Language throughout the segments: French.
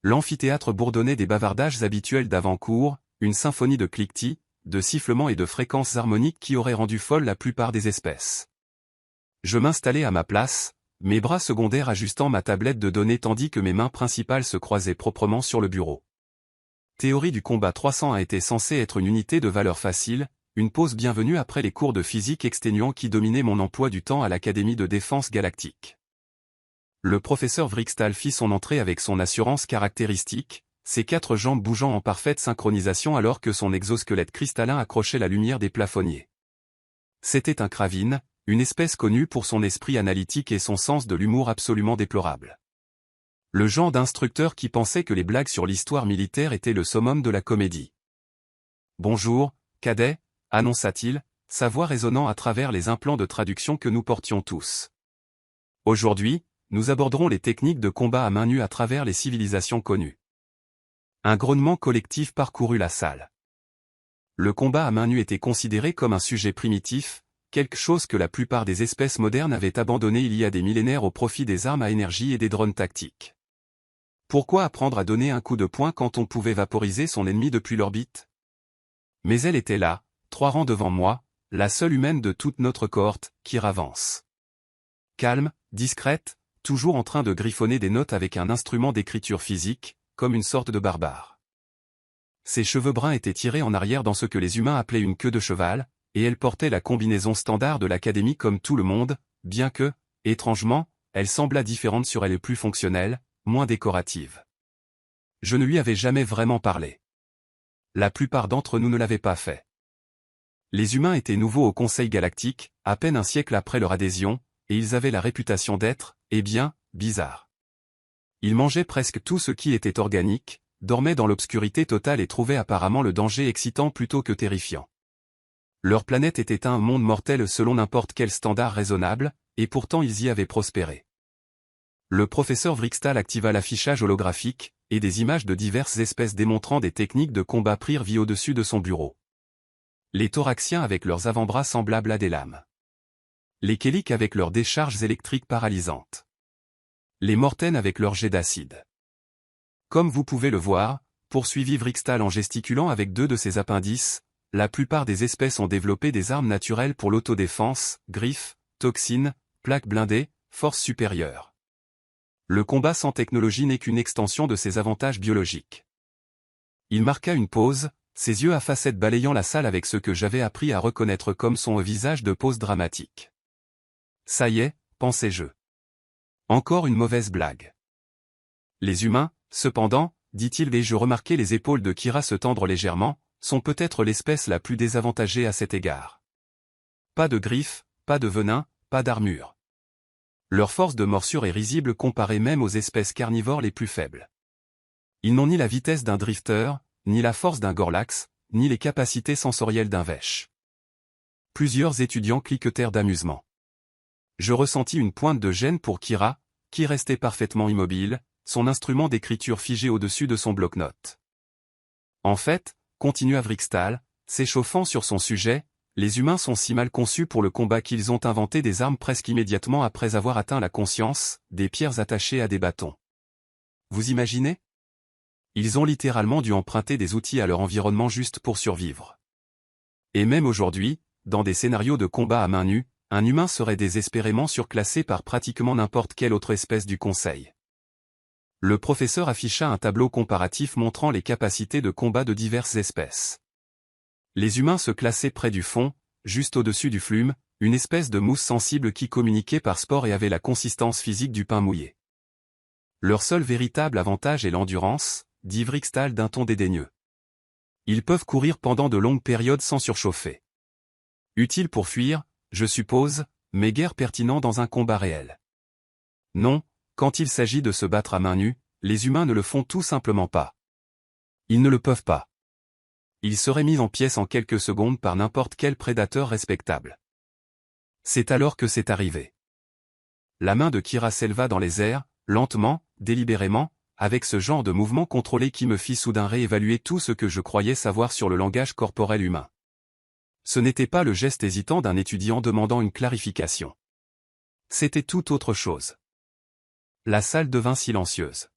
L'amphithéâtre bourdonnait des bavardages habituels d'avant-cours, une symphonie de cliquetis, de sifflements et de fréquences harmoniques qui auraient rendu folle la plupart des espèces. Je m'installai à ma place, mes bras secondaires ajustant ma tablette de données tandis que mes mains principales se croisaient proprement sur le bureau. Théorie du combat 300 a été censée être une unité de valeur facile, une pause bienvenue après les cours de physique exténuants qui dominaient mon emploi du temps à l'Académie de défense galactique. Le professeur Vrixtal fit son entrée avec son assurance caractéristique, ses 4 jambes bougeant en parfaite synchronisation alors que son exosquelette cristallin accrochait la lumière des plafonniers. C'était un Kravin, une espèce connue pour son esprit analytique et son sens de l'humour absolument déplorable. Le genre d'instructeur qui pensait que les blagues sur l'histoire militaire étaient le summum de la comédie. « Bonjour, cadet », annonça-t-il, sa voix résonnant à travers les implants de traduction que nous portions tous. Aujourd'hui, nous aborderons les techniques de combat à main nue à travers les civilisations connues. Un grognement collectif parcourut la salle. Le combat à main nue était considéré comme un sujet primitif, quelque chose que la plupart des espèces modernes avaient abandonné il y a des millénaires au profit des armes à énergie et des drones tactiques. Pourquoi apprendre à donner un coup de poing quand on pouvait vaporiser son ennemi depuis l'orbite? Mais elle était là, 3 rangs devant moi, la seule humaine de toute notre cohorte, Kira Vance. Calme, discrète, toujours en train de griffonner des notes avec un instrument d'écriture physique, comme une sorte de barbare. Ses cheveux bruns étaient tirés en arrière dans ce que les humains appelaient une queue de cheval, et elle portait la combinaison standard de l'académie comme tout le monde, bien que, étrangement, elle sembla différente sur elle et plus fonctionnelle, moins décorative. Je ne lui avais jamais vraiment parlé. La plupart d'entre nous ne l'avaient pas fait. Les humains étaient nouveaux au Conseil galactique, à peine un siècle après leur adhésion, et ils avaient la réputation d'être, eh bien, bizarres. Ils mangeaient presque tout ce qui était organique, dormaient dans l'obscurité totale et trouvaient apparemment le danger excitant plutôt que terrifiant. Leur planète était un monde mortel selon n'importe quel standard raisonnable, et pourtant ils y avaient prospéré. Le professeur Vrixtal activa l'affichage holographique, et des images de diverses espèces démontrant des techniques de combat prirent vie au-dessus de son bureau. Les thoraxiens avec leurs avant-bras semblables à des lames. Les kéliques avec leurs décharges électriques paralysantes. Les mortaines avec leurs jets d'acide. Comme vous pouvez le voir, poursuivit Vrixtal en gesticulant avec 2 de ses appendices, la plupart des espèces ont développé des armes naturelles pour l'autodéfense, griffes, toxines, plaques blindées, force supérieure. Le combat sans technologie n'est qu'une extension de ses avantages biologiques. Il marqua une pause, ses yeux à facettes balayant la salle avec ce que j'avais appris à reconnaître comme son visage de pose dramatique. Ça y est, pensai-je. Encore une mauvaise blague. Les humains, cependant, dit-il et je remarquai les épaules de Kira se tendre légèrement, sont peut-être l'espèce la plus désavantagée à cet égard. Pas de griffes, pas de venin, pas d'armure. Leur force de morsure est risible comparée même aux espèces carnivores les plus faibles. Ils n'ont ni la vitesse d'un drifter, ni la force d'un Gorlax, ni les capacités sensorielles d'un Vesh. Plusieurs étudiants cliquetèrent d'amusement. Je ressentis une pointe de gêne pour Kira, qui restait parfaitement immobile, son instrument d'écriture figé au-dessus de son bloc-notes. En fait, continua Vrixtal, s'échauffant sur son sujet, les humains sont si mal conçus pour le combat qu'ils ont inventé des armes presque immédiatement après avoir atteint la conscience, des pierres attachées à des bâtons. Vous imaginez? Ils ont littéralement dû emprunter des outils à leur environnement juste pour survivre. Et même aujourd'hui, dans des scénarios de combat à main nue, un humain serait désespérément surclassé par pratiquement n'importe quelle autre espèce du Conseil. Le professeur afficha un tableau comparatif montrant les capacités de combat de diverses espèces. Les humains se classaient près du fond, juste au-dessus du flume, une espèce de mousse sensible qui communiquait par spore et avait la consistance physique du pain mouillé. Leur seul véritable avantage est l'endurance, dit Vrixtal d'un ton dédaigneux. Ils peuvent courir pendant de longues périodes sans surchauffer. Utile pour fuir, je suppose, mais guère pertinent dans un combat réel. Non, quand il s'agit de se battre à main nue, les humains ne le font tout simplement pas. Ils ne le peuvent pas. Ils seraient mis en pièces en quelques secondes par n'importe quel prédateur respectable. C'est alors que c'est arrivé. La main de Kira s'éleva dans les airs, lentement, délibérément, avec ce genre de mouvement contrôlé qui me fit soudain réévaluer tout ce que je croyais savoir sur le langage corporel humain. Ce n'était pas le geste hésitant d'un étudiant demandant une clarification. C'était tout autre chose. La salle devint silencieuse.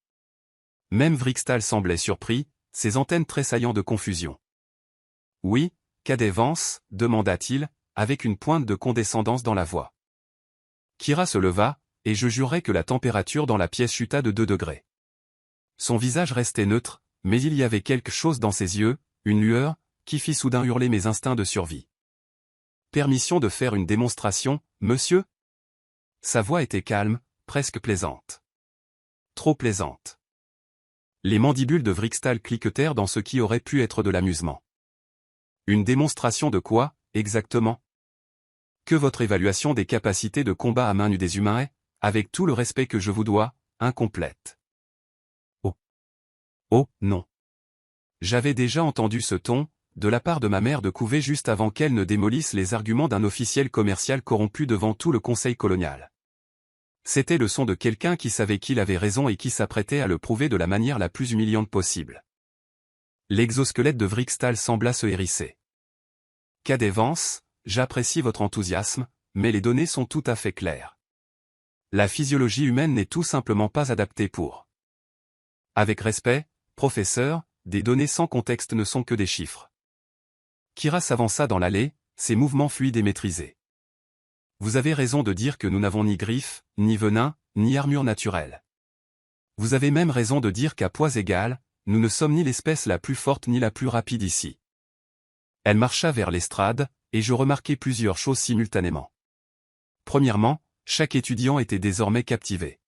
Même Vrixtal semblait surpris, ses antennes tressaillant de confusion. « Oui, Cadet Vance ?» demanda-t-il, avec une pointe de condescendance dans la voix. Kira se leva, et je jurerais que la température dans la pièce chuta de 2 degrés. Son visage restait neutre, mais il y avait quelque chose dans ses yeux, une lueur, qui fit soudain hurler mes instincts de survie. « Permission de faire une démonstration, monsieur ?» Sa voix était calme, presque plaisante. Trop plaisante. Les mandibules de Vrixtal cliquetèrent dans ce qui aurait pu être de l'amusement. Une démonstration de quoi, exactement? Que votre évaluation des capacités de combat à main nue des humains est, avec tout le respect que je vous dois, incomplète. Oh. Oh, non. J'avais déjà entendu ce ton, de la part de ma mère de couvée juste avant qu'elle ne démolisse les arguments d'un officiel commercial corrompu devant tout le conseil colonial. C'était le son de quelqu'un qui savait qu'il avait raison et qui s'apprêtait à le prouver de la manière la plus humiliante possible. L'exosquelette de Vrixtal sembla se hérisser. « Cadet Vance, j'apprécie votre enthousiasme, mais les données sont tout à fait claires. La physiologie humaine n'est tout simplement pas adaptée pour. Avec respect, professeur, des données sans contexte ne sont que des chiffres. » Kira s'avança dans l'allée, ses mouvements fluides et maîtrisés. Vous avez raison de dire que nous n'avons ni griffes, ni venin, ni armure naturelle. Vous avez même raison de dire qu'à poids égal, nous ne sommes ni l'espèce la plus forte ni la plus rapide ici. Elle marcha vers l'estrade, et je remarquai plusieurs choses simultanément. Premièrement, chaque étudiant était désormais captivé.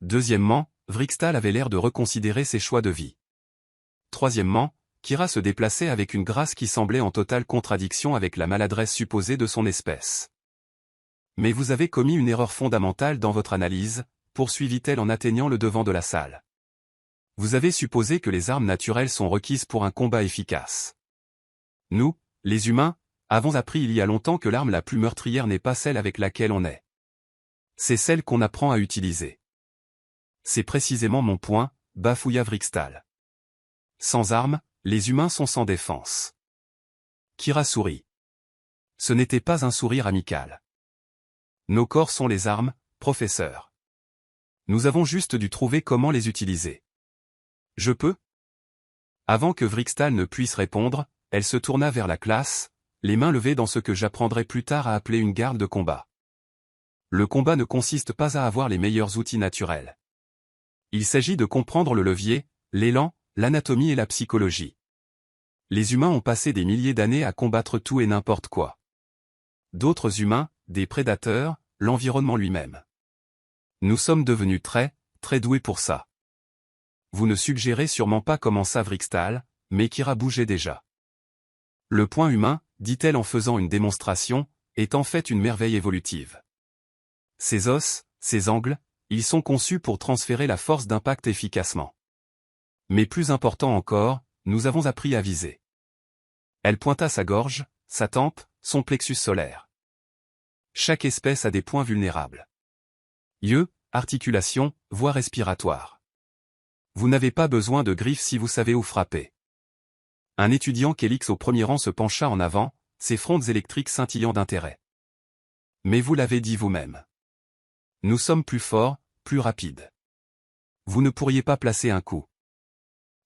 Deuxièmement, Vrixtal avait l'air de reconsidérer ses choix de vie. Troisièmement, Kira se déplaçait avec une grâce qui semblait en totale contradiction avec la maladresse supposée de son espèce. Mais vous avez commis une erreur fondamentale dans votre analyse, poursuivit-elle en atteignant le devant de la salle. Vous avez supposé que les armes naturelles sont requises pour un combat efficace. Nous, les humains, avons appris il y a longtemps que l'arme la plus meurtrière n'est pas celle avec laquelle on est. C'est celle qu'on apprend à utiliser. C'est précisément mon point, bafouilla Vrixtal. Sans armes, les humains sont sans défense. Kira sourit. Ce n'était pas un sourire amical. Nos corps sont les armes, professeur. Nous avons juste dû trouver comment les utiliser. Je peux? Avant que Vrixtal ne puisse répondre, elle se tourna vers la classe, les mains levées dans ce que j'apprendrai plus tard à appeler une garde de combat. Le combat ne consiste pas à avoir les meilleurs outils naturels. Il s'agit de comprendre le levier, l'élan, l'anatomie et la psychologie. Les humains ont passé des milliers d'années à combattre tout et n'importe quoi. D'autres humains, des prédateurs, l'environnement lui-même. Nous sommes devenus très doués pour ça. Vous ne suggérez sûrement pas comment ça Vrixtal, mais Kira bougeait déjà. Le point humain, dit-elle en faisant une démonstration, est en fait une merveille évolutive. Ces os, ces angles, ils sont conçus pour transférer la force d'impact efficacement. Mais plus important encore, nous avons appris à viser. Elle pointa sa gorge, sa tempe, son plexus solaire. Chaque espèce a des points vulnérables. Yeux, articulations, voies respiratoires. Vous n'avez pas besoin de griffes si vous savez où frapper. Un étudiant Kélix au premier rang se pencha en avant, ses frondes électriques scintillant d'intérêt. Mais vous l'avez dit vous-même. Nous sommes plus forts, plus rapides. Vous ne pourriez pas placer un coup.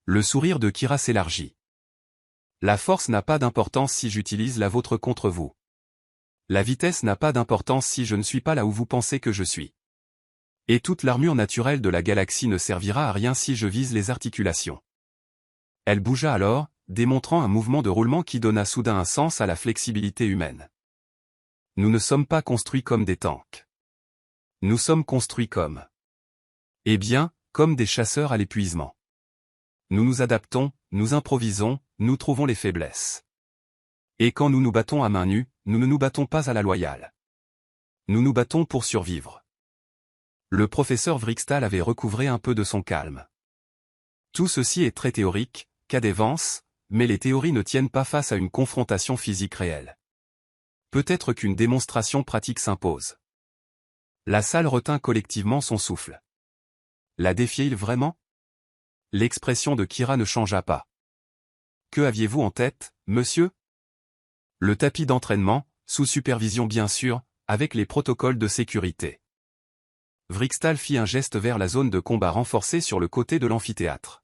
Le sourire de Kira s'élargit. La force n'a pas d'importance si j'utilise la vôtre contre vous. La vitesse n'a pas d'importance si je ne suis pas là où vous pensez que je suis. Et toute l'armure naturelle de la galaxie ne servira à rien si je vise les articulations. Elle bougea alors, démontrant un mouvement de roulement qui donna soudain un sens à la flexibilité humaine. Nous ne sommes pas construits comme des tanks. Nous sommes construits comme... Eh bien, comme des chasseurs à l'épuisement. Nous nous adaptons, nous improvisons, nous trouvons les faiblesses. Et quand nous nous battons à main nue, nous ne nous battons pas à la loyale. Nous nous battons pour survivre. Le professeur Vrixtal avait recouvré un peu de son calme. Tout ceci est très théorique, Cadet Vance, mais les théories ne tiennent pas face à une confrontation physique réelle. Peut-être qu'une démonstration pratique s'impose. La salle retint collectivement son souffle. La défiait-il vraiment? L'expression de Kira ne changea pas. Que aviez-vous en tête, monsieur? Le tapis d'entraînement, sous supervision bien sûr, avec les protocoles de sécurité. Vrixtal fit un geste vers la zone de combat renforcée sur le côté de l'amphithéâtre.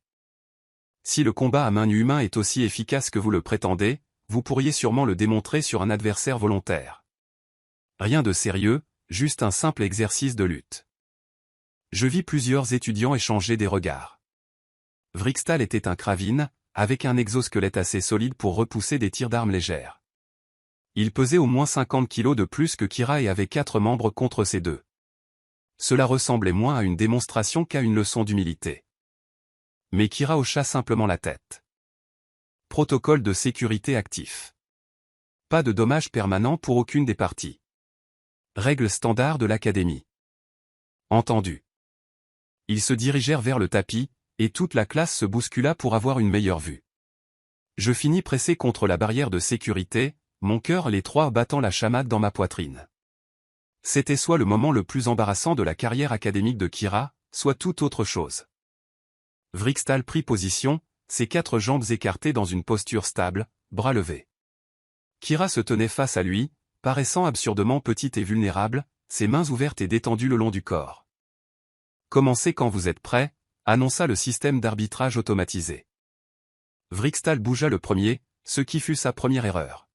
Si le combat à main nue humain est aussi efficace que vous le prétendez, vous pourriez sûrement le démontrer sur un adversaire volontaire. Rien de sérieux, juste un simple exercice de lutte. Je vis plusieurs étudiants échanger des regards. Vrixtal était un Kravin, avec un exosquelette assez solide pour repousser des tirs d'armes légères. Il pesait au moins 50 kilos de plus que Kira et avait 4 membres contre ses 2. Cela ressemblait moins à une démonstration qu'à une leçon d'humilité. Mais Kira hocha simplement la tête. Protocole de sécurité actif. Pas de dommages permanents pour aucune des parties. Règles standards de l'académie. Entendu. Ils se dirigèrent vers le tapis, et toute la classe se bouscula pour avoir une meilleure vue. Je finis pressé contre la barrière de sécurité, mon cœur les 3 battant la chamade dans ma poitrine. C'était soit le moment le plus embarrassant de la carrière académique de Kira, soit toute autre chose. Vrixtal prit position, ses 4 jambes écartées dans une posture stable, bras levés. Kira se tenait face à lui, paraissant absurdement petite et vulnérable, ses mains ouvertes et détendues le long du corps. « Commencez quand vous êtes prêt », annonça le système d'arbitrage automatisé. Vrixtal bougea le premier, ce qui fut sa première erreur.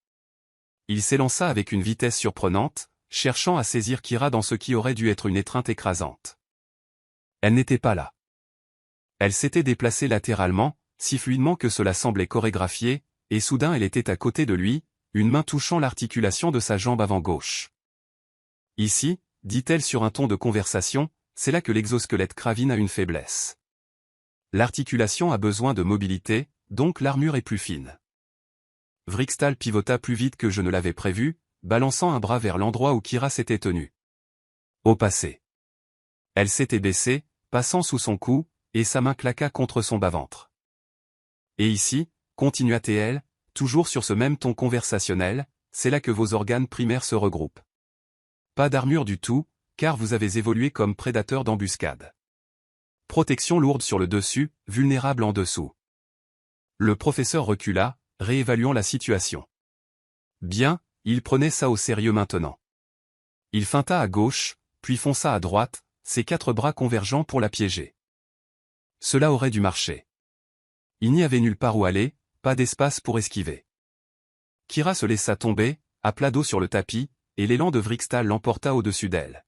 Il s'élança avec une vitesse surprenante, cherchant à saisir Kira dans ce qui aurait dû être une étreinte écrasante. Elle n'était pas là. Elle s'était déplacée latéralement, si fluidement que cela semblait chorégraphié, et soudain elle était à côté de lui, une main touchant l'articulation de sa jambe avant gauche. « Ici », dit-elle sur un ton de conversation, c'est là que l'exosquelette Kravin a une faiblesse. L'articulation a besoin de mobilité, donc l'armure est plus fine. Vrixtal pivota plus vite que je ne l'avais prévu, balançant un bras vers l'endroit où Kira s'était tenue. Au passé. Elle s'était baissée, passant sous son cou, et sa main claqua contre son bas-ventre. Et ici, continua-t-elle, toujours sur ce même ton conversationnel, c'est là que vos organes primaires se regroupent. Pas d'armure du tout, car vous avez évolué comme prédateur d'embuscade. Protection lourde sur le dessus, vulnérable en dessous. Le professeur recula, réévaluant la situation. Bien, il prenait ça au sérieux maintenant. Il feinta à gauche, puis fonça à droite, ses 4 bras convergeant pour la piéger. Cela aurait dû marcher. Il n'y avait nulle part où aller, pas d'espace pour esquiver. Kira se laissa tomber, à plat dos sur le tapis, et l'élan de Vrixtal l'emporta au-dessus d'elle.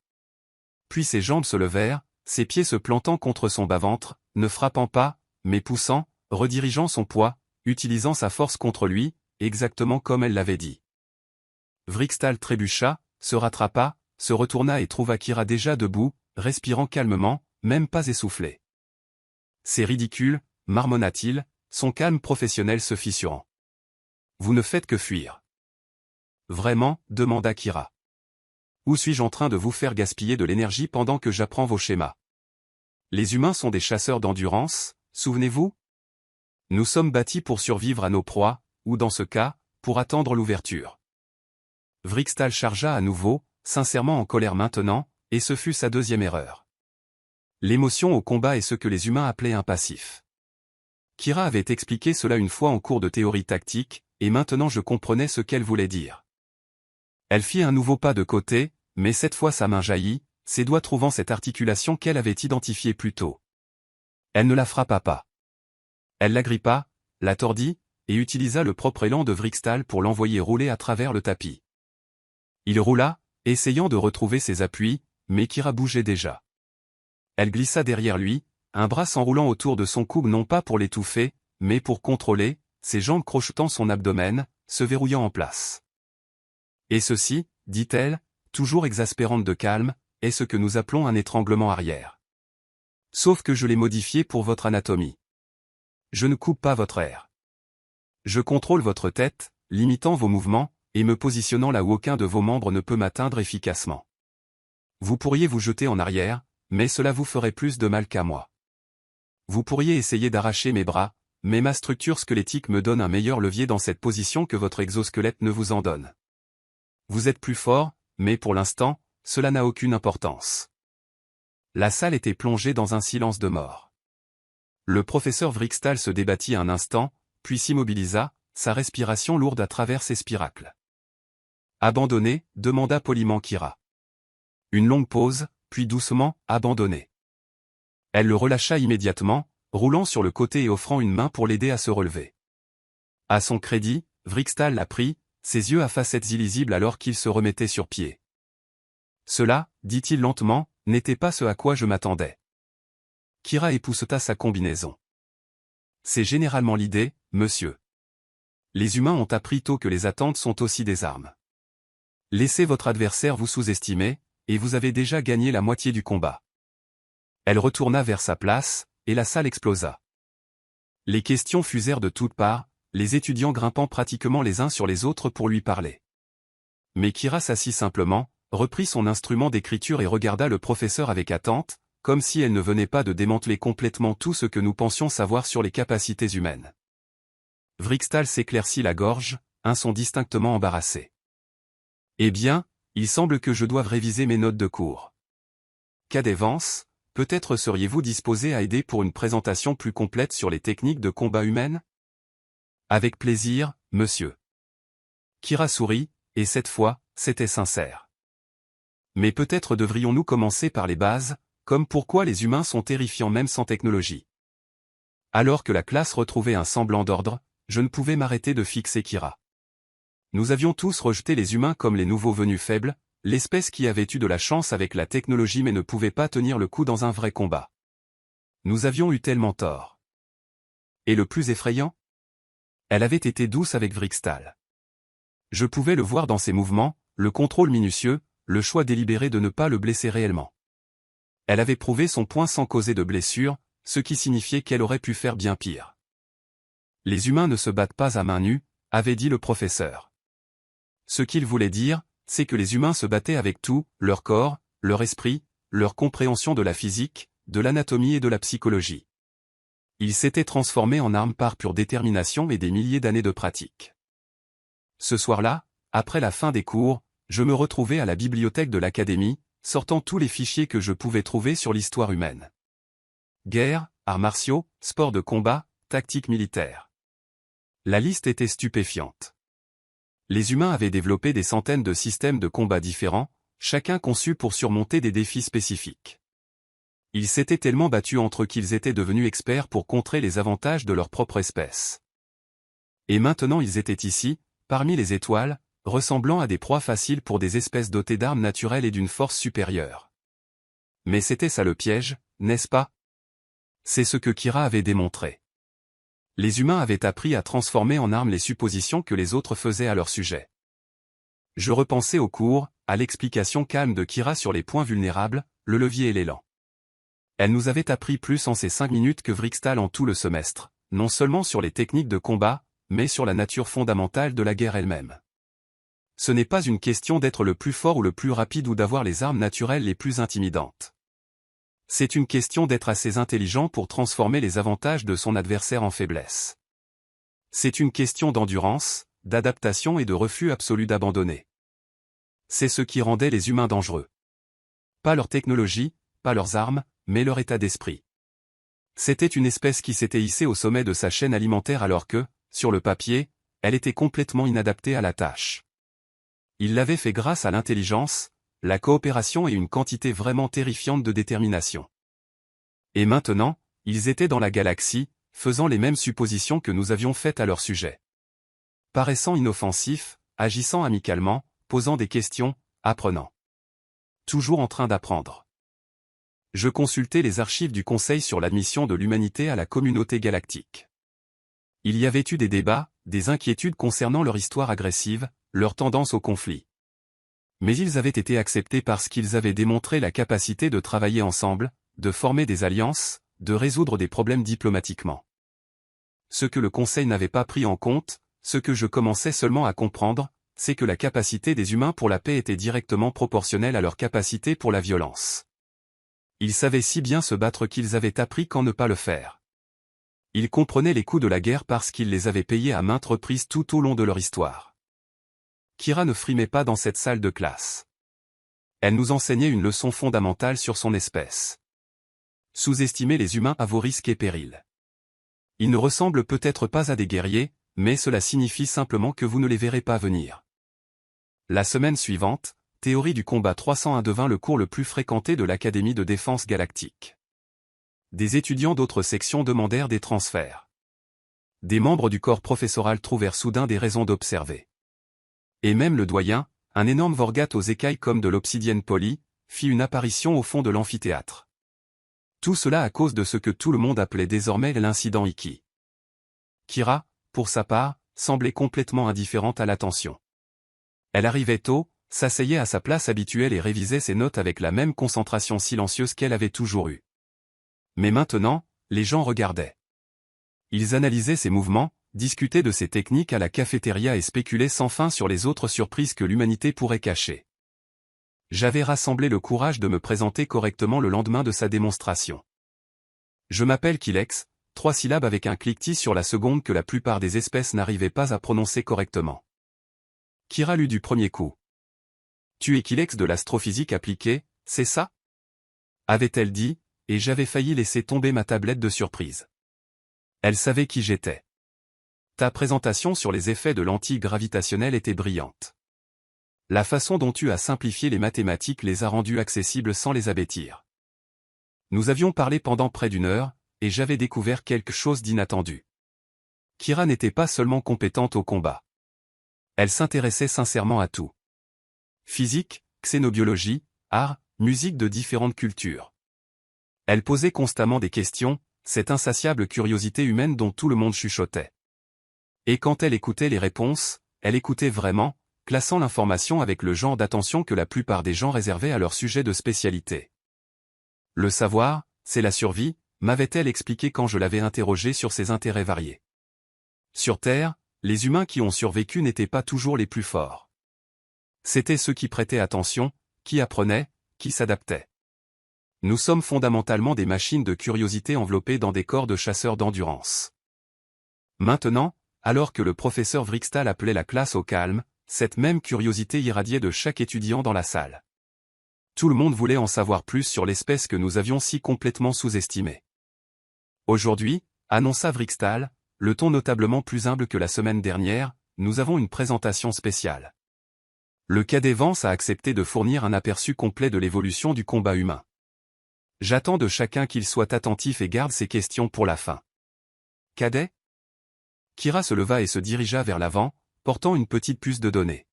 Puis ses jambes se levèrent, ses pieds se plantant contre son bas-ventre, ne frappant pas, mais poussant, redirigeant son poids, utilisant sa force contre lui, exactement comme elle l'avait dit. Vrixtal trébucha, se rattrapa, se retourna et trouva Kira déjà debout, respirant calmement, même pas essoufflé. C'est ridicule, marmonna-t-il, son calme professionnel se fissurant. Vous ne faites que fuir. Vraiment, demanda Kira. Où suis-je en train de vous faire gaspiller de l'énergie pendant que j'apprends vos schémas? Les humains sont des chasseurs d'endurance, souvenez-vous? Nous sommes bâtis pour survivre à nos proies, ou dans ce cas, pour attendre l'ouverture. Vrixtal chargea à nouveau, sincèrement en colère maintenant, et ce fut sa 2e erreur. L'émotion au combat est ce que les humains appelaient un passif. Kira avait expliqué cela une fois en cours de théorie tactique, et maintenant je comprenais ce qu'elle voulait dire. Elle fit un nouveau pas de côté, mais cette fois sa main jaillit, ses doigts trouvant cette articulation qu'elle avait identifiée plus tôt. Elle ne la frappa pas. Elle l'agrippa, la tordit, et utilisa le propre élan de Vrixtal pour l'envoyer rouler à travers le tapis. Il roula, essayant de retrouver ses appuis, mais Kira bougeait déjà. Elle glissa derrière lui, un bras s'enroulant autour de son cou non pas pour l'étouffer, mais pour contrôler, ses jambes crochetant son abdomen, se verrouillant en place. Et ceci, dit-elle, toujours exaspérante de calme, est ce que nous appelons un étranglement arrière. Sauf que je l'ai modifié pour votre anatomie. Je ne coupe pas votre air. Je contrôle votre tête, limitant vos mouvements, et me positionnant là où aucun de vos membres ne peut m'atteindre efficacement. Vous pourriez vous jeter en arrière, mais cela vous ferait plus de mal qu'à moi. Vous pourriez essayer d'arracher mes bras, mais ma structure squelettique me donne un meilleur levier dans cette position que votre exosquelette ne vous en donne. Vous êtes plus fort, mais pour l'instant, cela n'a aucune importance. La salle était plongée dans un silence de mort. Le professeur Vrixtal se débattit un instant, puis s'immobilisa, sa respiration lourde à travers ses spiracles. Abandonné, demanda poliment Kira. Une longue pause, puis doucement, abandonné. Elle le relâcha immédiatement, roulant sur le côté et offrant une main pour l'aider à se relever. À son crédit, Vrixtal la prit, ses yeux à facettes illisibles alors qu'il se remettait sur pied. Cela, dit-il lentement, n'était pas ce à quoi je m'attendais. Kira épousseta sa combinaison. C'est généralement l'idée, monsieur. Les humains ont appris tôt que les attentes sont aussi des armes. Laissez votre adversaire vous sous-estimer, et vous avez déjà gagné la moitié du combat. Elle retourna vers sa place, et la salle explosa. Les questions fusèrent de toutes parts, les étudiants grimpant pratiquement les uns sur les autres pour lui parler. Mais Kira s'assit simplement, reprit son instrument d'écriture et regarda le professeur avec attente, comme si elle ne venait pas de démanteler complètement tout ce que nous pensions savoir sur les capacités humaines. Vrixtal s'éclaircit la gorge, un son distinctement embarrassé. « Eh bien, il semble que je doive réviser mes notes de cours. Cadet Vance, peut-être seriez-vous disposé à aider pour une présentation plus complète sur les techniques de combat humaines ? » « Avec plaisir, monsieur. » Kira sourit, et cette fois, c'était sincère. « Mais peut-être devrions-nous commencer par les bases, comme pourquoi les humains sont terrifiants même sans technologie. » Alors que la classe retrouvait un semblant d'ordre, je ne pouvais m'arrêter de fixer Kira. Nous avions tous rejeté les humains comme les nouveaux venus faibles, l'espèce qui avait eu de la chance avec la technologie mais ne pouvait pas tenir le coup dans un vrai combat. Nous avions eu tellement tort. Et le plus effrayant ? Elle avait été douce avec Vrixtal. Je pouvais le voir dans ses mouvements, le contrôle minutieux, le choix délibéré de ne pas le blesser réellement. Elle avait prouvé son point sans causer de blessure, ce qui signifiait qu'elle aurait pu faire bien pire. Les humains ne se battent pas à main nue, avait dit le professeur. Ce qu'il voulait dire, c'est que les humains se battaient avec tout, leur corps, leur esprit, leur compréhension de la physique, de l'anatomie et de la psychologie. Ils s'étaient transformés en armes par pure détermination et des milliers d'années de pratique. Ce soir-là, après la fin des cours, je me retrouvais à la bibliothèque de l'académie, sortant tous les fichiers que je pouvais trouver sur l'histoire humaine. Guerre, arts martiaux, sports de combat, tactique militaire. La liste était stupéfiante. Les humains avaient développé des centaines de systèmes de combat différents, chacun conçu pour surmonter des défis spécifiques. Ils s'étaient tellement battus entre eux qu'ils étaient devenus experts pour contrer les avantages de leur propre espèce. Et maintenant ils étaient ici, parmi les étoiles, ressemblant à des proies faciles pour des espèces dotées d'armes naturelles et d'une force supérieure. Mais c'était ça le piège, n'est-ce pas ? C'est ce que Kira avait démontré. Les humains avaient appris à transformer en armes les suppositions que les autres faisaient à leur sujet. Je repensais au cours, à l'explication calme de Kira sur les points vulnérables, le levier et l'élan. Elle nous avait appris plus en ces 5 minutes que Vrixtal en tout le semestre, non seulement sur les techniques de combat, mais sur la nature fondamentale de la guerre elle-même. Ce n'est pas une question d'être le plus fort ou le plus rapide ou d'avoir les armes naturelles les plus intimidantes. C'est une question d'être assez intelligent pour transformer les avantages de son adversaire en faiblesse. C'est une question d'endurance, d'adaptation et de refus absolu d'abandonner. C'est ce qui rendait les humains dangereux. Pas leur technologie, pas leurs armes, mais leur état d'esprit. C'était une espèce qui s'était hissée au sommet de sa chaîne alimentaire alors que, sur le papier, elle était complètement inadaptée à la tâche. Ils l'avaient fait grâce à l'intelligence, la coopération et une quantité vraiment terrifiante de détermination. Et maintenant, ils étaient dans la galaxie, faisant les mêmes suppositions que nous avions faites à leur sujet. Paraissant inoffensifs, agissant amicalement, posant des questions, apprenant. Toujours en train d'apprendre. Je consultais les archives du Conseil sur l'admission de l'humanité à la communauté galactique. Il y avait eu des débats, des inquiétudes concernant leur histoire agressive, leur tendance au conflit. Mais ils avaient été acceptés parce qu'ils avaient démontré la capacité de travailler ensemble, de former des alliances, de résoudre des problèmes diplomatiquement. Ce que le Conseil n'avait pas pris en compte, ce que je commençais seulement à comprendre, c'est que la capacité des humains pour la paix était directement proportionnelle à leur capacité pour la violence. Ils savaient si bien se battre qu'ils avaient appris quand ne pas le faire. Ils comprenaient les coups de la guerre parce qu'ils les avaient payés à maintes reprises tout au long de leur histoire. Kira ne frimait pas dans cette salle de classe. Elle nous enseignait une leçon fondamentale sur son espèce. Sous-estimez les humains à vos risques et périls. Ils ne ressemblent peut-être pas à des guerriers, mais cela signifie simplement que vous ne les verrez pas venir. La semaine suivante, Théorie du combat 301 devint le cours le plus fréquenté de l'Académie de défense galactique. Des étudiants d'autres sections demandèrent des transferts. Des membres du corps professoral trouvèrent soudain des raisons d'observer. Et même le doyen, un énorme Vorgat aux écailles comme de l'obsidienne polie, fit une apparition au fond de l'amphithéâtre. Tout cela à cause de ce que tout le monde appelait désormais l'incident Ikki. Kira, pour sa part, semblait complètement indifférente à l'attention. Elle arrivait tôt, s'asseyait à sa place habituelle et révisait ses notes avec la même concentration silencieuse qu'elle avait toujours eue. Mais maintenant, les gens regardaient. Ils analysaient ses mouvements, discutaient de ses techniques à la cafétéria et spéculaient sans fin sur les autres surprises que l'humanité pourrait cacher. J'avais rassemblé le courage de me présenter correctement le lendemain de sa démonstration. Je m'appelle Kilex, 3 syllabes avec un cliquetis sur la seconde que la plupart des espèces n'arrivaient pas à prononcer correctement. Kira lut du premier coup. Tu es Kilex de l'astrophysique appliquée, c'est ça? Avait-elle dit, et j'avais failli laisser tomber ma tablette de surprise. Elle savait qui j'étais. Ta présentation sur les effets de lentille gravitationnelle était brillante. La façon dont tu as simplifié les mathématiques les a rendues accessibles sans les abêtir. Nous avions parlé pendant près d'1 heure, et j'avais découvert quelque chose d'inattendu. Kira n'était pas seulement compétente au combat. Elle s'intéressait sincèrement à tout. Physique, xénobiologie, art, musique de différentes cultures. Elle posait constamment des questions, cette insatiable curiosité humaine dont tout le monde chuchotait. Et quand elle écoutait les réponses, elle écoutait vraiment, classant l'information avec le genre d'attention que la plupart des gens réservaient à leur sujet de spécialité. Le savoir, c'est la survie, m'avait-elle expliqué quand je l'avais interrogée sur ses intérêts variés. Sur Terre, les humains qui ont survécu n'étaient pas toujours les plus forts. C'étaient ceux qui prêtaient attention, qui apprenaient, qui s'adaptaient. Nous sommes fondamentalement des machines de curiosité enveloppées dans des corps de chasseurs d'endurance. Maintenant, alors que le professeur Vrixtal appelait la classe au calme, cette même curiosité irradiait de chaque étudiant dans la salle. Tout le monde voulait en savoir plus sur l'espèce que nous avions si complètement sous-estimée. Aujourd'hui, annonça Vrixtal, le ton notablement plus humble que la semaine dernière, nous avons une présentation spéciale. Le cadet Vance a accepté de fournir un aperçu complet de l'évolution du combat humain. J'attends de chacun qu'il soit attentif et garde ses questions pour la fin. Cadet? Kira se leva et se dirigea vers l'avant, portant une petite puce de données.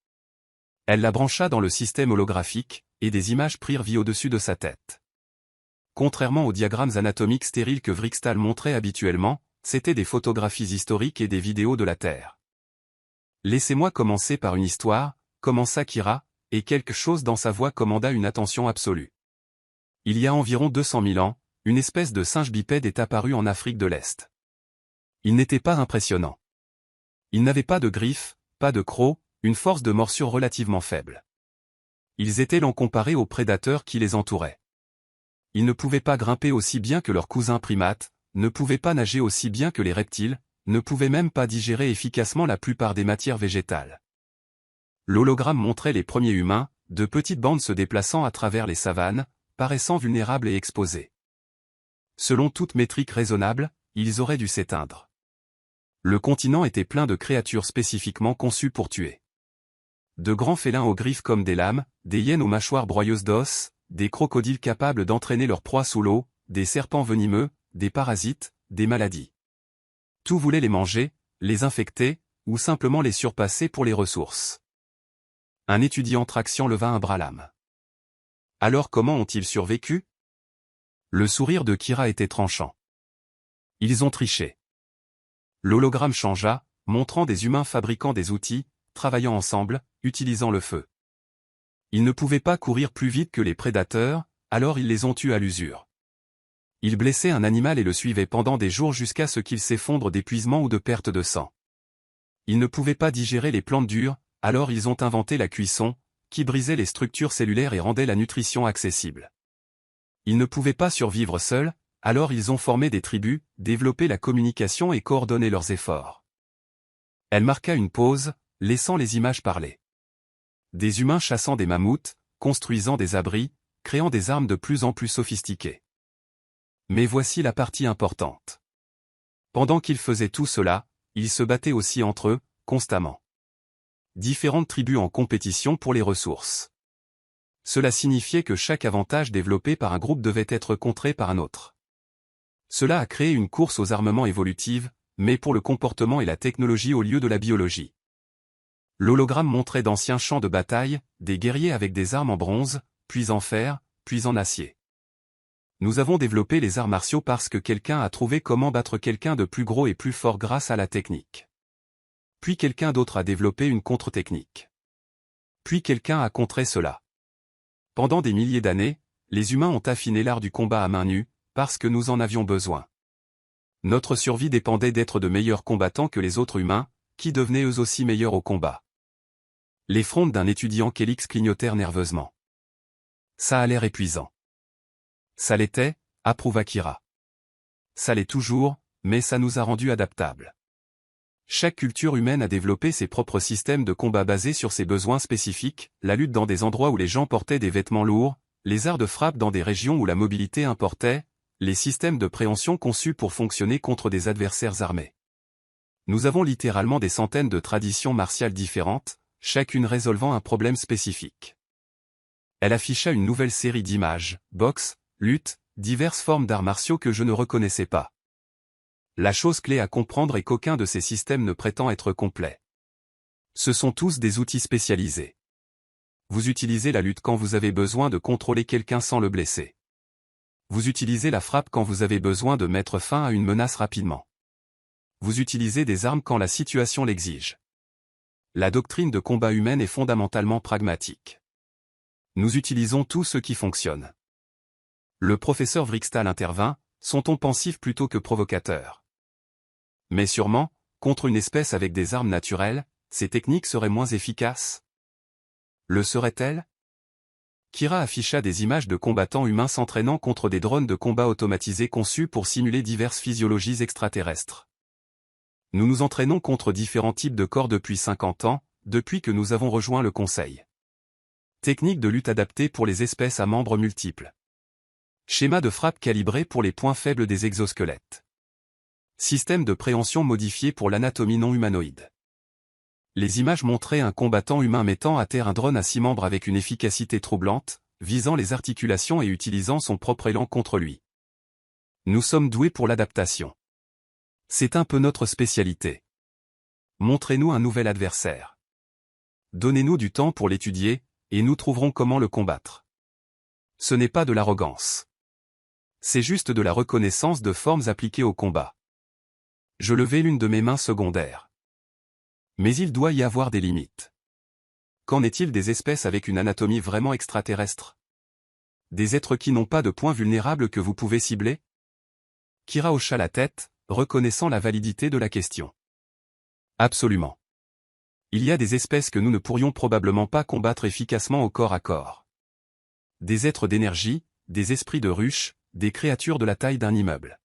Elle la brancha dans le système holographique, et des images prirent vie au-dessus de sa tête. Contrairement aux diagrammes anatomiques stériles que Vrixtal montrait habituellement, c'étaient des photographies historiques et des vidéos de la Terre. Laissez-moi commencer par une histoire, commença Kira, et quelque chose dans sa voix commanda une attention absolue. Il y a environ 200 000 ans, une espèce de singe bipède est apparue en Afrique de l'Est. Il n'était pas impressionnant. Il n'avait pas de griffes, pas de crocs, une force de morsure relativement faible. Ils étaient lents comparés aux prédateurs qui les entouraient. Ils ne pouvaient pas grimper aussi bien que leurs cousins primates, ne pouvaient pas nager aussi bien que les reptiles, ne pouvaient même pas digérer efficacement la plupart des matières végétales. L'hologramme montrait les premiers humains, de petites bandes se déplaçant à travers les savanes, paraissant vulnérables et exposés. Selon toute métrique raisonnable, ils auraient dû s'éteindre. Le continent était plein de créatures spécifiquement conçues pour tuer. De grands félins aux griffes comme des lames, des hyènes aux mâchoires broyeuses d'os, des crocodiles capables d'entraîner leur proie sous l'eau, des serpents venimeux, des parasites, des maladies. Tout voulait les manger, les infecter, ou simplement les surpasser pour les ressources. Un étudiant traction leva un bras lame. Alors comment ont-ils survécu? Le sourire de Kira était tranchant. Ils ont triché. L'hologramme changea, montrant des humains fabriquant des outils, travaillant ensemble, utilisant le feu. Ils ne pouvaient pas courir plus vite que les prédateurs, alors ils les ont tués à l'usure. Ils blessaient un animal et le suivaient pendant des jours jusqu'à ce qu'il s'effondre d'épuisement ou de perte de sang. Ils ne pouvaient pas digérer les plantes dures, alors ils ont inventé la cuisson, qui brisait les structures cellulaires et rendait la nutrition accessible. Ils ne pouvaient pas survivre seuls, alors ils ont formé des tribus, développé la communication et coordonné leurs efforts. Elle marqua une pause, laissant les images parler. Des humains chassant des mammouths, construisant des abris, créant des armes de plus en plus sophistiquées. Mais voici la partie importante. Pendant qu'ils faisaient tout cela, ils se battaient aussi entre eux, constamment. Différentes tribus en compétition pour les ressources. Cela signifiait que chaque avantage développé par un groupe devait être contré par un autre. Cela a créé une course aux armements évolutive, mais pour le comportement et la technologie au lieu de la biologie. L'hologramme montrait d'anciens champs de bataille, des guerriers avec des armes en bronze, puis en fer, puis en acier. Nous avons développé les arts martiaux parce que quelqu'un a trouvé comment battre quelqu'un de plus gros et plus fort grâce à la technique. Puis quelqu'un d'autre a développé une contre-technique. Puis quelqu'un a contré cela. Pendant des milliers d'années, les humains ont affiné l'art du combat à main nue, parce que nous en avions besoin. Notre survie dépendait d'être de meilleurs combattants que les autres humains, qui devenaient eux aussi meilleurs au combat. Les fronts d'un étudiant Kélix clignotèrent nerveusement. Ça a l'air épuisant. Ça l'était, approuva Kira. Ça l'est toujours, mais ça nous a rendus adaptables. Chaque culture humaine a développé ses propres systèmes de combat basés sur ses besoins spécifiques, la lutte dans des endroits où les gens portaient des vêtements lourds, les arts de frappe dans des régions où la mobilité importait, les systèmes de préhension conçus pour fonctionner contre des adversaires armés. Nous avons littéralement des centaines de traditions martiales différentes, chacune résolvant un problème spécifique. Elle afficha une nouvelle série d'images, boxe, lutte, diverses formes d'arts martiaux que je ne reconnaissais pas. La chose clé à comprendre est qu'aucun de ces systèmes ne prétend être complet. Ce sont tous des outils spécialisés. Vous utilisez la lutte quand vous avez besoin de contrôler quelqu'un sans le blesser. Vous utilisez la frappe quand vous avez besoin de mettre fin à une menace rapidement. Vous utilisez des armes quand la situation l'exige. La doctrine de combat humaine est fondamentalement pragmatique. Nous utilisons tout ce qui fonctionne. Le professeur Vrixtal intervint, son ton pensif plutôt que provocateur. Mais sûrement, contre une espèce avec des armes naturelles, ces techniques seraient moins efficaces. Le seraient-elles? Kira afficha des images de combattants humains s'entraînant contre des drones de combat automatisés conçus pour simuler diverses physiologies extraterrestres. Nous nous entraînons contre différents types de corps depuis 50 ans, depuis que nous avons rejoint le Conseil. Technique de lutte adaptée pour les espèces à membres multiples. Schéma de frappe calibré pour les points faibles des exosquelettes. Système de préhension modifié pour l'anatomie non humanoïde. Les images montraient un combattant humain mettant à terre un drone à 6 membres avec une efficacité troublante, visant les articulations et utilisant son propre élan contre lui. Nous sommes doués pour l'adaptation. C'est un peu notre spécialité. Montrez-nous un nouvel adversaire. Donnez-nous du temps pour l'étudier, et nous trouverons comment le combattre. Ce n'est pas de l'arrogance. C'est juste de la reconnaissance de formes appliquées au combat. Je levai l'une de mes mains secondaires. Mais il doit y avoir des limites. Qu'en est-il des espèces avec une anatomie vraiment extraterrestre? Des êtres qui n'ont pas de points vulnérables que vous pouvez cibler? Kira hocha la tête, reconnaissant la validité de la question. Absolument. Il y a des espèces que nous ne pourrions probablement pas combattre efficacement au corps à corps. Des êtres d'énergie, des esprits de ruche, des créatures de la taille d'un immeuble.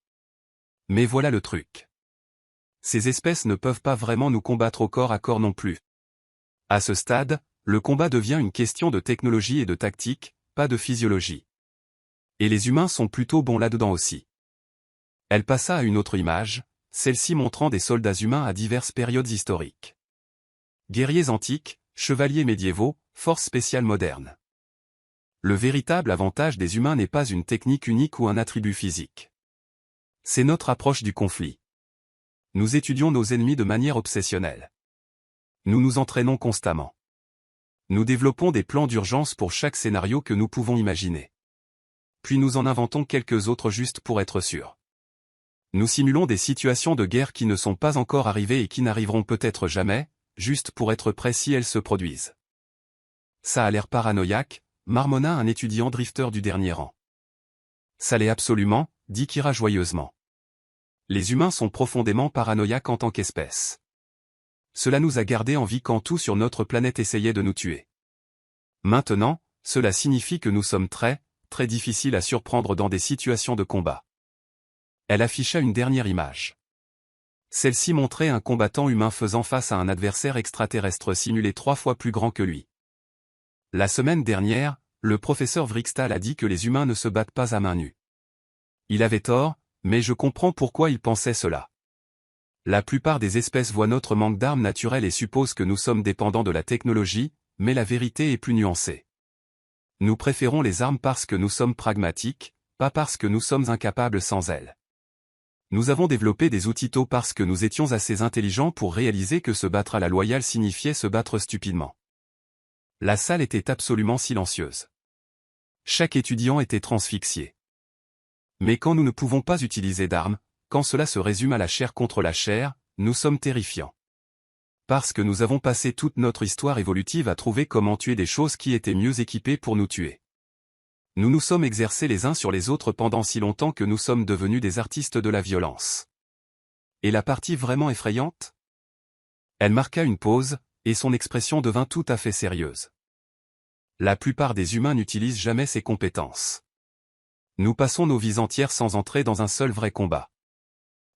Mais voilà le truc. Ces espèces ne peuvent pas vraiment nous combattre au corps à corps non plus. À ce stade, le combat devient une question de technologie et de tactique, pas de physiologie. Et les humains sont plutôt bons là-dedans aussi. Elle passa à une autre image, celle-ci montrant des soldats humains à diverses périodes historiques. Guerriers antiques, chevaliers médiévaux, forces spéciales modernes. Le véritable avantage des humains n'est pas une technique unique ou un attribut physique. C'est notre approche du conflit. Nous étudions nos ennemis de manière obsessionnelle. Nous nous entraînons constamment. Nous développons des plans d'urgence pour chaque scénario que nous pouvons imaginer. Puis nous en inventons quelques autres juste pour être sûrs. Nous simulons des situations de guerre qui ne sont pas encore arrivées et qui n'arriveront peut-être jamais, juste pour être prêts si elles se produisent. Ça a l'air paranoïaque, marmonna un étudiant drifter du dernier rang. Ça l'est absolument, dit Kira joyeusement. Les humains sont profondément paranoïaques en tant qu'espèce. Cela nous a gardés en vie quand tout sur notre planète essayait de nous tuer. Maintenant, cela signifie que nous sommes très, très difficiles à surprendre dans des situations de combat. Elle afficha une dernière image. Celle-ci montrait un combattant humain faisant face à un adversaire extraterrestre simulé 3 fois plus grand que lui. La semaine dernière, le professeur Vrixtal a dit que les humains ne se battent pas à main nue. Il avait tort, mais je comprends pourquoi il pensait cela. La plupart des espèces voient notre manque d'armes naturelles et supposent que nous sommes dépendants de la technologie, mais la vérité est plus nuancée. Nous préférons les armes parce que nous sommes pragmatiques, pas parce que nous sommes incapables sans elles. Nous avons développé des outils tôt parce que nous étions assez intelligents pour réaliser que se battre à la loyale signifiait se battre stupidement. La salle était absolument silencieuse. Chaque étudiant était transfixié. Mais quand nous ne pouvons pas utiliser d'armes, quand cela se résume à la chair contre la chair, nous sommes terrifiants. Parce que nous avons passé toute notre histoire évolutive à trouver comment tuer des choses qui étaient mieux équipées pour nous tuer. Nous nous sommes exercés les uns sur les autres pendant si longtemps que nous sommes devenus des artistes de la violence. Et la partie vraiment effrayante? Elle marqua une pause, et son expression devint tout à fait sérieuse. La plupart des humains n'utilisent jamais ces compétences. Nous passons nos vies entières sans entrer dans un seul vrai combat.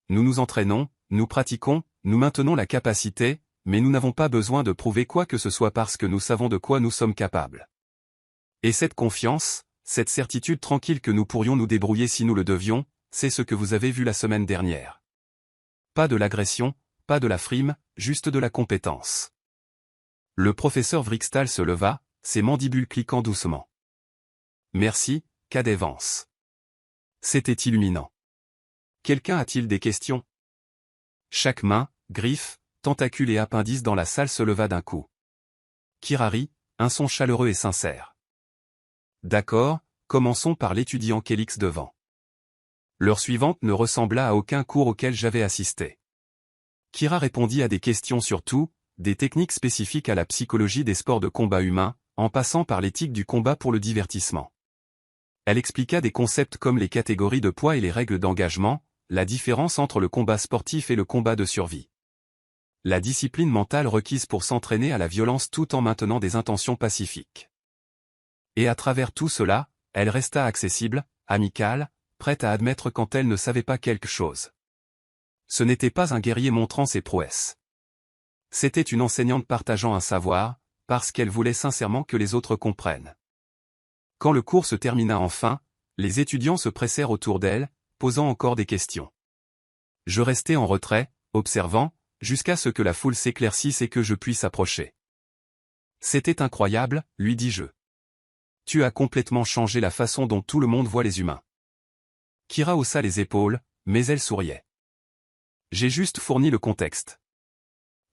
Nous nous entraînons, nous pratiquons, nous maintenons la capacité, mais nous n'avons pas besoin de prouver quoi que ce soit parce que nous savons de quoi nous sommes capables. Et cette confiance, cette certitude tranquille que nous pourrions nous débrouiller si nous le devions, c'est ce que vous avez vu la semaine dernière. Pas de l'agression, pas de la frime, juste de la compétence. Le professeur Vrikstal se leva, ses mandibules cliquant doucement. Merci, Cadet Vance. C'était illuminant. Quelqu'un a-t-il des questions? Chaque main, griffe, tentacule et appendice dans la salle se leva d'un coup. Kira rit, un son chaleureux et sincère. D'accord, commençons par l'étudiant Kélix devant. L'heure suivante ne ressembla à aucun cours auquel j'avais assisté. Kira répondit à des questions sur tout, des techniques spécifiques à la psychologie des sports de combat humains, en passant par l'éthique du combat pour le divertissement. Elle expliqua des concepts comme les catégories de poids et les règles d'engagement, la différence entre le combat sportif et le combat de survie. La discipline mentale requise pour s'entraîner à la violence tout en maintenant des intentions pacifiques. Et à travers tout cela, elle resta accessible, amicale, prête à admettre quand elle ne savait pas quelque chose. Ce n'était pas un guerrier montrant ses prouesses. C'était une enseignante partageant un savoir, parce qu'elle voulait sincèrement que les autres comprennent. Quand le cours se termina enfin, les étudiants se pressèrent autour d'elle, posant encore des questions. Je restai en retrait, observant, jusqu'à ce que la foule s'éclaircisse et que je puisse approcher. C'était incroyable, lui dis-je. Tu as complètement changé la façon dont tout le monde voit les humains. Kira haussa les épaules, mais elle souriait. J'ai juste fourni le contexte.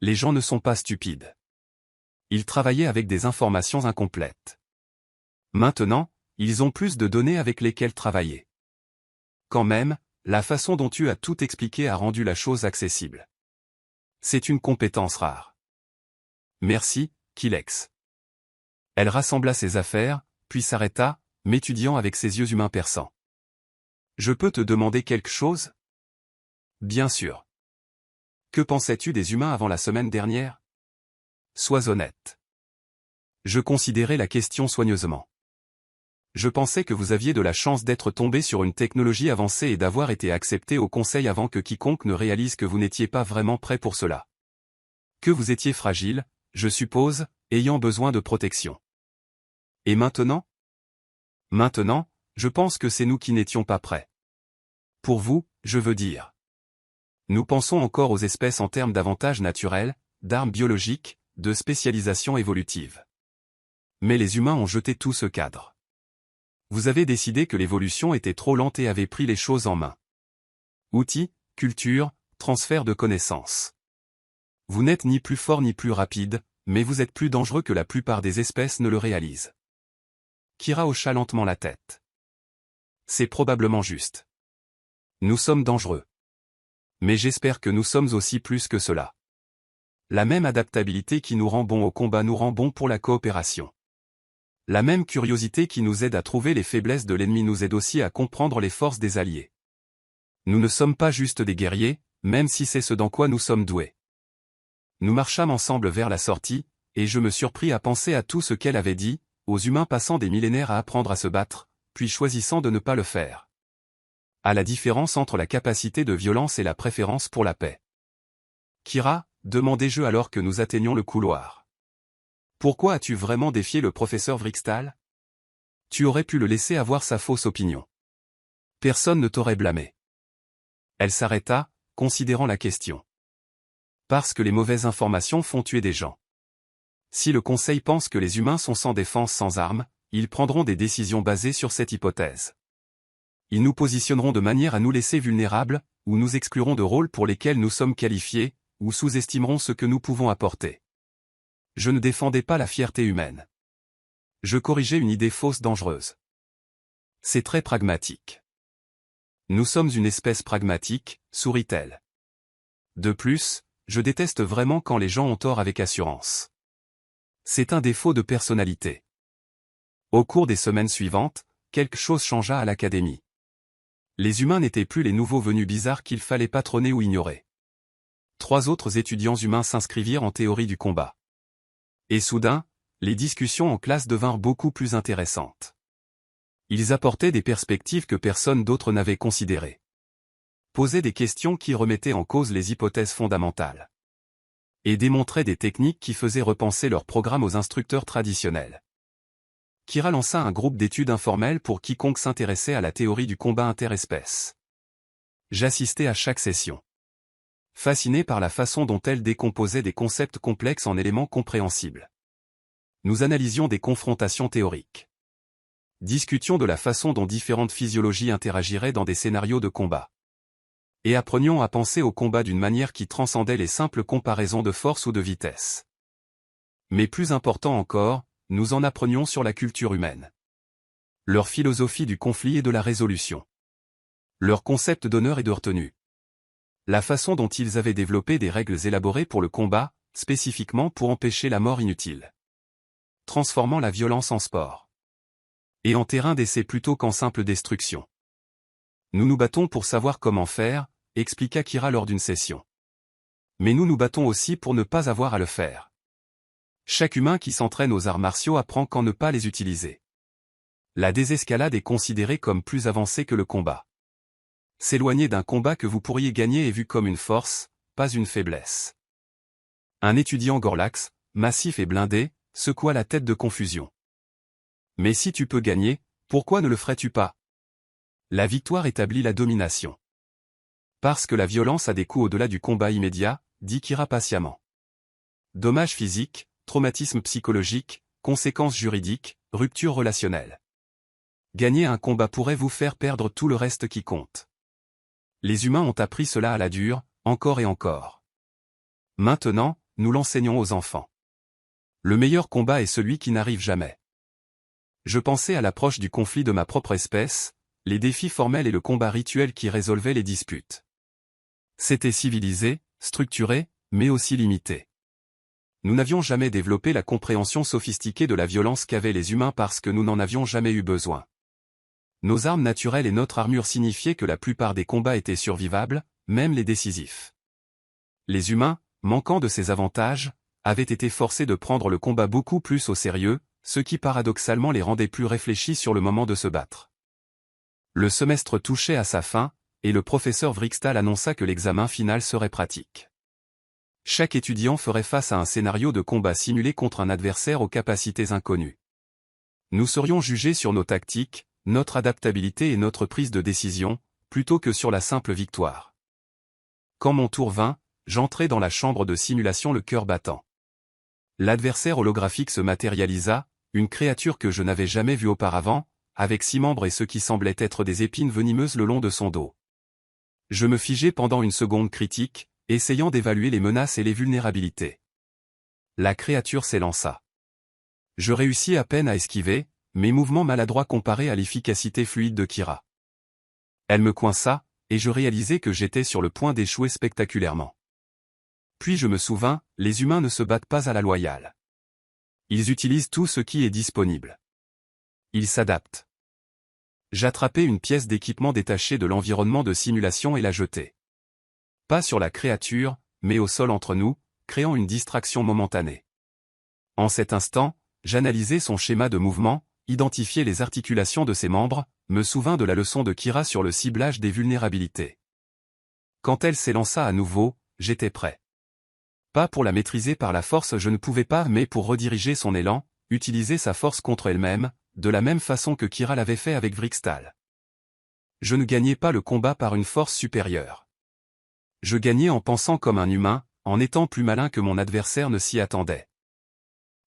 Les gens ne sont pas stupides. Ils travaillaient avec des informations incomplètes. Maintenant, ils ont plus de données avec lesquelles travailler. Quand même, la façon dont tu as tout expliqué a rendu la chose accessible. C'est une compétence rare. Merci, Kilex. Elle rassembla ses affaires, puis s'arrêta, m'étudiant avec ses yeux humains perçants. Je peux te demander quelque chose? Bien sûr. Que pensais-tu des humains avant la semaine dernière? Sois honnête. Je considérais la question soigneusement. Je pensais que vous aviez de la chance d'être tombé sur une technologie avancée et d'avoir été accepté au conseil avant que quiconque ne réalise que vous n'étiez pas vraiment prêt pour cela. Que vous étiez fragile, je suppose, ayant besoin de protection. Et maintenant? Maintenant, je pense que c'est nous qui n'étions pas prêts. Pour vous, je veux dire. Nous pensons encore aux espèces en termes d'avantages naturels, d'armes biologiques, de spécialisation évolutive. Mais les humains ont jeté tout ce cadre. Vous avez décidé que l'évolution était trop lente et avez pris les choses en main. Outils, culture, transfert de connaissances. Vous n'êtes ni plus fort ni plus rapide, mais vous êtes plus dangereux que la plupart des espèces ne le réalisent. Kira hocha lentement la tête. C'est probablement juste. Nous sommes dangereux. Mais j'espère que nous sommes aussi plus que cela. La même adaptabilité qui nous rend bons au combat nous rend bons pour la coopération. La même curiosité qui nous aide à trouver les faiblesses de l'ennemi nous aide aussi à comprendre les forces des alliés. Nous ne sommes pas juste des guerriers, même si c'est ce dans quoi nous sommes doués. Nous marchâmes ensemble vers la sortie, et je me surpris à penser à tout ce qu'elle avait dit, aux humains passant des millénaires à apprendre à se battre, puis choisissant de ne pas le faire. À la différence entre la capacité de violence et la préférence pour la paix. Kira, demandai-je alors que nous atteignions le couloir. Pourquoi as-tu vraiment défié le professeur Vrikstal? Tu aurais pu le laisser avoir sa fausse opinion. Personne ne t'aurait blâmé. Elle s'arrêta, considérant la question. Parce que les mauvaises informations font tuer des gens. Si le conseil pense que les humains sont sans défense sans armes, ils prendront des décisions basées sur cette hypothèse. Ils nous positionneront de manière à nous laisser vulnérables, ou nous excluront de rôles pour lesquels nous sommes qualifiés, ou sous-estimeront ce que nous pouvons apporter. Je ne défendais pas la fierté humaine. Je corrigeais une idée fausse dangereuse. C'est très pragmatique. Nous sommes une espèce pragmatique, sourit-elle. De plus, je déteste vraiment quand les gens ont tort avec assurance. C'est un défaut de personnalité. Au cours des semaines suivantes, quelque chose changea à l'académie. Les humains n'étaient plus les nouveaux venus bizarres qu'il fallait patronner ou ignorer. 3 autres étudiants humains s'inscrivirent en théorie du combat. Et soudain, les discussions en classe devinrent beaucoup plus intéressantes. Ils apportaient des perspectives que personne d'autre n'avait considérées. Posaient des questions qui remettaient en cause les hypothèses fondamentales. Et démontraient des techniques qui faisaient repenser leur programme aux instructeurs traditionnels. Kira lança un groupe d'études informelles pour quiconque s'intéressait à la théorie du combat interespèces. J'assistais à chaque session. Fasciné par la façon dont elle décomposait des concepts complexes en éléments compréhensibles. Nous analysions des confrontations théoriques. Discutions de la façon dont différentes physiologies interagiraient dans des scénarios de combat. Et apprenions à penser au combat d'une manière qui transcendait les simples comparaisons de force ou de vitesse. Mais plus important encore, nous en apprenions sur la culture humaine. Leur philosophie du conflit et de la résolution. Leur concept d'honneur et de retenue. La façon dont ils avaient développé des règles élaborées pour le combat, spécifiquement pour empêcher la mort inutile. Transformant la violence en sport. Et en terrain d'essai plutôt qu'en simple destruction. Nous nous battons pour savoir comment faire, expliqua Kira lors d'une session. Mais nous nous battons aussi pour ne pas avoir à le faire. Chaque humain qui s'entraîne aux arts martiaux apprend quand ne pas les utiliser. La désescalade est considérée comme plus avancée que le combat. S'éloigner d'un combat que vous pourriez gagner est vu comme une force, pas une faiblesse. Un étudiant Gorlax, massif et blindé, secoua la tête de confusion. Mais si tu peux gagner, pourquoi ne le ferais-tu pas? La victoire établit la domination. Parce que la violence a des coûts au-delà du combat immédiat, dit Kira patiemment. Dommages physiques, traumatisme psychologique, conséquences juridiques, rupture relationnelle. Gagner un combat pourrait vous faire perdre tout le reste qui compte. Les humains ont appris cela à la dure, encore et encore. Maintenant, nous l'enseignons aux enfants. Le meilleur combat est celui qui n'arrive jamais. Je pensais à l'approche du conflit de ma propre espèce, les défis formels et le combat rituel qui résolvaient les disputes. C'était civilisé, structuré, mais aussi limité. Nous n'avions jamais développé la compréhension sophistiquée de la violence qu'avaient les humains parce que nous n'en avions jamais eu besoin. Nos armes naturelles et notre armure signifiaient que la plupart des combats étaient survivables, même les décisifs. Les humains, manquant de ces avantages, avaient été forcés de prendre le combat beaucoup plus au sérieux, ce qui paradoxalement les rendait plus réfléchis sur le moment de se battre. Le semestre touchait à sa fin, et le professeur Vrixtal annonça que l'examen final serait pratique. Chaque étudiant ferait face à un scénario de combat simulé contre un adversaire aux capacités inconnues. Nous serions jugés sur nos tactiques, notre adaptabilité et notre prise de décision, plutôt que sur la simple victoire. Quand mon tour vint, j'entrai dans la chambre de simulation le cœur battant. L'adversaire holographique se matérialisa, une créature que je n'avais jamais vue auparavant, avec 6 membres et ce qui semblait être des épines venimeuses le long de son dos. Je me figeai pendant une seconde critique, essayant d'évaluer les menaces et les vulnérabilités. La créature s'élança. Je réussis à peine à esquiver, mes mouvements maladroits comparés à l'efficacité fluide de Kira. Elle me coinça, et je réalisai que j'étais sur le point d'échouer spectaculairement. Puis je me souvins, les humains ne se battent pas à la loyale. Ils utilisent tout ce qui est disponible. Ils s'adaptent. J'attrapai une pièce d'équipement détachée de l'environnement de simulation et la jetai. Pas sur la créature, mais au sol entre nous, créant une distraction momentanée. En cet instant, j'analysai son schéma de mouvement, identifiai les articulations de ses membres, me souvins de la leçon de Kira sur le ciblage des vulnérabilités. Quand elle s'élança à nouveau, j'étais prêt. Pas pour la maîtriser par la force, je ne pouvais pas, mais pour rediriger son élan, utiliser sa force contre elle-même, de la même façon que Kira l'avait fait avec Vrixtal. Je ne gagnais pas le combat par une force supérieure. Je gagnais en pensant comme un humain, en étant plus malin que mon adversaire ne s'y attendait.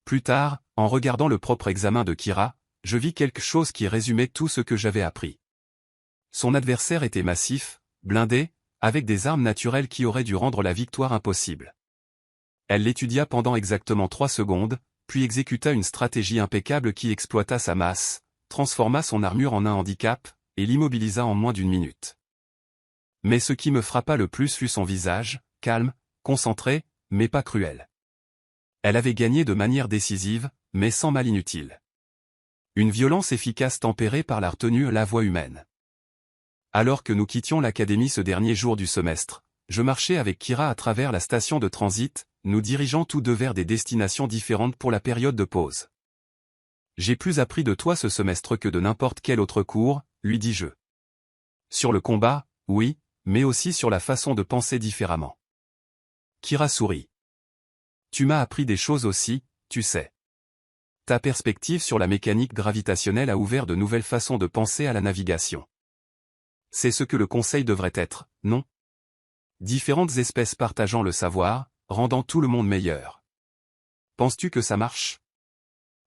Plus tard, en regardant le propre examen de Kira, je vis quelque chose qui résumait tout ce que j'avais appris. Son adversaire était massif, blindé, avec des armes naturelles qui auraient dû rendre la victoire impossible. Elle l'étudia pendant exactement 3 secondes, puis exécuta une stratégie impeccable qui exploita sa masse, transforma son armure en un handicap, et l'immobilisa en moins d'1 minute. Mais ce qui me frappa le plus fut son visage, calme, concentré, mais pas cruel. Elle avait gagné de manière décisive, mais sans mal inutile. Une violence efficace tempérée par la retenue, la voix humaine. Alors que nous quittions l'académie ce dernier jour du semestre, je marchais avec Kira à travers la station de transit, nous dirigeant tous deux vers des destinations différentes pour la période de pause. J'ai plus appris de toi ce semestre que de n'importe quel autre cours, lui dis-je. Sur le combat, oui, mais aussi sur la façon de penser différemment. Kira sourit. Tu m'as appris des choses aussi, tu sais. Ta perspective sur la mécanique gravitationnelle a ouvert de nouvelles façons de penser à la navigation. C'est ce que le conseil devrait être, non? Différentes espèces partageant le savoir, rendant tout le monde meilleur. Penses-tu que ça marche?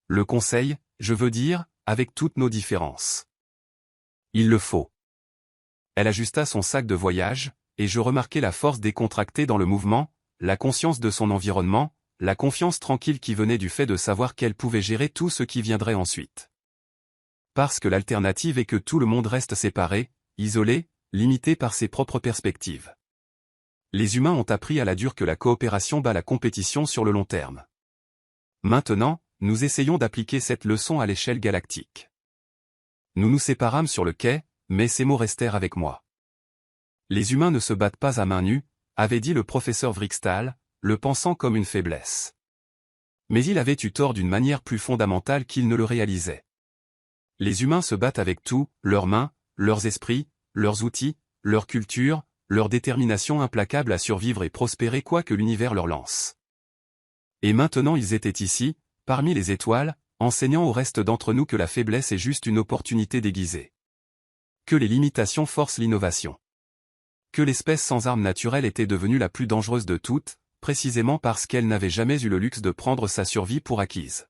Le conseil, je veux dire, avec toutes nos différences. Il le faut. Elle ajusta son sac de voyage, et je remarquai la force décontractée dans le mouvement, la conscience de son environnement, la confiance tranquille qui venait du fait de savoir qu'elle pouvait gérer tout ce qui viendrait ensuite. Parce que l'alternative est que tout le monde reste séparé, isolé, limité par ses propres perspectives. Les humains ont appris à la dure que la coopération bat la compétition sur le long terme. Maintenant, nous essayons d'appliquer cette leçon à l'échelle galactique. Nous nous séparâmes sur le quai, mais ces mots restèrent avec moi. Les humains ne se battent pas à main nue, avait dit le professeur Vrixtal, le pensant comme une faiblesse. Mais il avait eu tort d'une manière plus fondamentale qu'il ne le réalisait. Les humains se battent avec tout, leurs mains, leurs esprits, leurs outils, leur culture, leur détermination implacable à survivre et prospérer quoi que l'univers leur lance. Et maintenant ils étaient ici, parmi les étoiles, enseignant au reste d'entre nous que la faiblesse est juste une opportunité déguisée. Que les limitations forcent l'innovation. Que l'espèce sans armes naturelles était devenue la plus dangereuse de toutes, précisément parce qu'elle n'avait jamais eu le luxe de prendre sa survie pour acquise.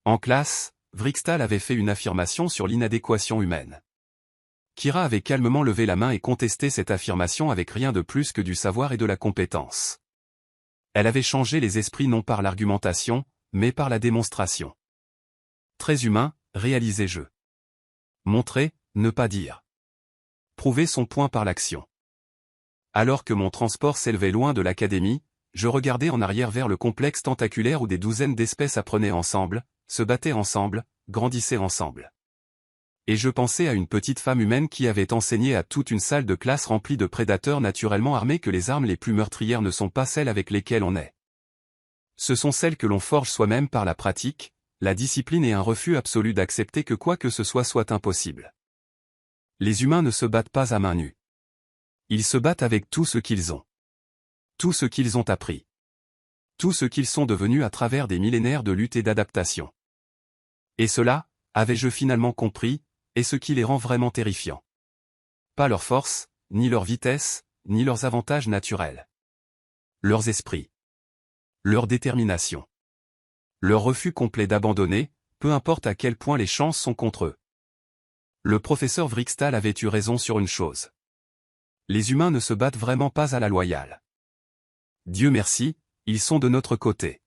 En classe, Vrixtal avait fait une affirmation sur l'inadéquation humaine. Kira avait calmement levé la main et contesté cette affirmation avec rien de plus que du savoir et de la compétence. Elle avait changé les esprits non par l'argumentation, mais par la démonstration. Très humain, réalisais-je. Montrer, ne pas dire. Prouver son point par l'action. Alors que mon transport s'élevait loin de l'académie, je regardais en arrière vers le complexe tentaculaire où des douzaines d'espèces apprenaient ensemble, se battaient ensemble, grandissaient ensemble. Et je pensais à une petite femme humaine qui avait enseigné à toute une salle de classe remplie de prédateurs naturellement armés que les armes les plus meurtrières ne sont pas celles avec lesquelles on naît. Ce sont celles que l'on forge soi-même par la pratique, la discipline et un refus absolu d'accepter que quoi que ce soit impossible. Les humains ne se battent pas à main nue. Ils se battent avec tout ce qu'ils ont. Tout ce qu'ils ont appris. Tout ce qu'ils sont devenus à travers des millénaires de lutte et d'adaptation. Et cela, avais-je finalement compris, est ce qui les rend vraiment terrifiants. Pas leur force, ni leur vitesse, ni leurs avantages naturels. Leurs esprits. Leur détermination. Leur refus complet d'abandonner, peu importe à quel point les chances sont contre eux. Le professeur Vrixtal avait eu raison sur une chose. Les humains ne se battent vraiment pas à la loyale. Dieu merci, ils sont de notre côté.